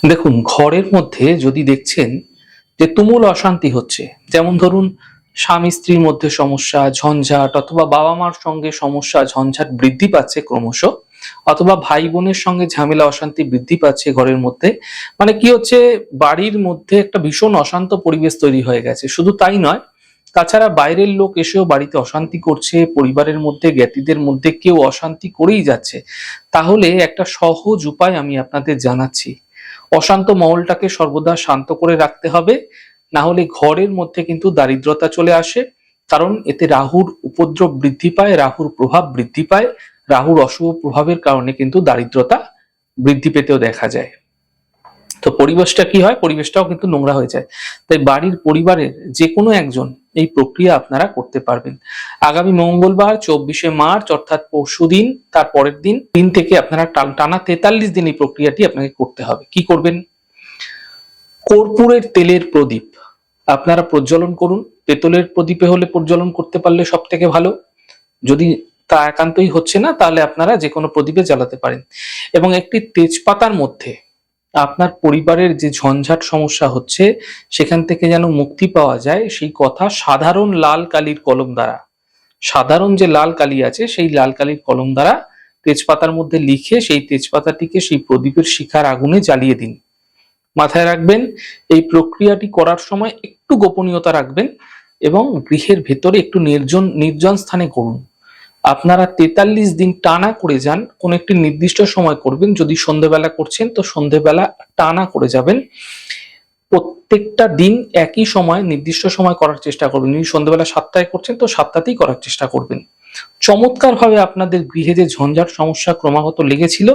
দেখুন, ঘরের মধ্যে যদি দেখছেন যে তুমুল অশান্তি হচ্ছে, যেমন ধরুন স্বামী স্ত্রীর মধ্যে সমস্যা, ঝঞ্ঝাট, অথবা বাবা মার সঙ্গে সমস্যা, ঝঞ্ঝাট বৃদ্ধি পাচ্ছে ক্রমশ, অথবা ভাই বোনের সঙ্গে ঝামেলা অশান্তি বৃদ্ধি পাচ্ছে ঘরের মধ্যে। মানে কি হচ্ছে, বাড়ির মধ্যে একটা ভীষণ অশান্ত পরিবেশ তৈরি হয়ে গেছে। শুধু তাই নয়, তাছাড়া বাইরের লোক এসেও বাড়িতে অশান্তি করছে, পরিবারের মধ্যে জ্ঞাতিদের মধ্যে কেউ অশান্তি করেই যাচ্ছে। তাহলে একটা সহজ উপায় আমি আপনাদের জানাচ্ছি। অশান্ত মহলটাকে সর্বদা শান্ত করে রাখতে হবে, না হলে ঘরের মধ্যে কিন্তু দারিদ্রতা চলে আসে। কারণ এতে রাহুর উপদ্রব বৃদ্ধি পায়, রাহুর প্রভাব বৃদ্ধি পায়। রাহুর অশুভ প্রভাবের কারণে কিন্তু দারিদ্রতা বৃদ্ধি পেতেও দেখা যায়। তো পরিবেশটা কি হয়, পরিবেশটাও কিন্তু নোংরা হয়ে যায়। তাই বাড়ির পরিবারের যে কোনো একজন এই প্রক্রিয়া আপনারা করতে পারবেন। আগামী মঙ্গলবার 24শে মার্চ অর্থাৎ পরশুদিন, তার পরের দিন থেকে আপনারা টানা 43 দিন এই প্রক্রিয়াটি আপনাকে করতে হবে। কি করবেন? কর্পূরের তেলের প্রদীপ আপনারা প্রজ্বলন করুন। পেতলের প্রদীপে হলে প্রজ্বলন করতে পারলে সব থেকে ভালো। যদি তা একান্তই হচ্ছে না, তাহলে আপনারা যে কোনো প্রদীপে জ্বালাতে পারেন। এবং একটি তেজপাতার মধ্যে আপনার পরিবারের যে ঝঞ্ঝাট সমস্যা হচ্ছে সেখান থেকে যেন মুক্তি পাওয়া যায়, সেই কথা সাধারণ লাল কালির কলম দ্বারা, সাধারণ যে লাল কালি আছে সেই লাল কালির কলম দ্বারা তেজপাতার মধ্যে লিখে সেই তেজপাতাটিকে সেই প্রদীপের শিখার আগুনে জ্বালিয়ে দিন। মাথায় রাখবেন, এই প্রক্রিয়াটি করার সময় একটু গোপনীয়তা রাখবেন এবং গৃহের ভেতরে একটু নির্জন স্থানে করুন। আপনারা 43 দিন টানা করে যান। কোন একটি নির্দিষ্ট সময় করবেন। যদি সন্ধ্যেবেলা করছেন তো সন্ধ্যেবেলা টানা করে যাবেন। প্রত্যেকটা দিন একই সময়, নির্দিষ্ট সময় করার চেষ্টা করবেন। যদি সন্ধ্যেবেলা 7টায় করছেন তো 7টাতেই করার চেষ্টা করবেন। চমৎকার ভাবে আপনাদের গৃহে যে ঝঞ্ঝাট সমস্যা ক্রমাগত লেগেছিল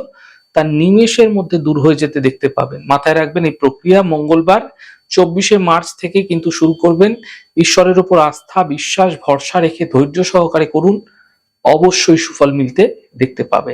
তা নিমেষের মধ্যে দূর হয়ে যেতে দেখতে পাবেন। মাথায় রাখবেন, এই প্রক্রিয়া মঙ্গলবার 24শে মার্চ থেকে কিন্তু শুরু করবেন। ঈশ্বরের উপর আস্থা, বিশ্বাস, ভরসা রেখে ধৈর্য সহকারে করুন। অবশ্যই সুফল মিলতে দেখতে পাবেন।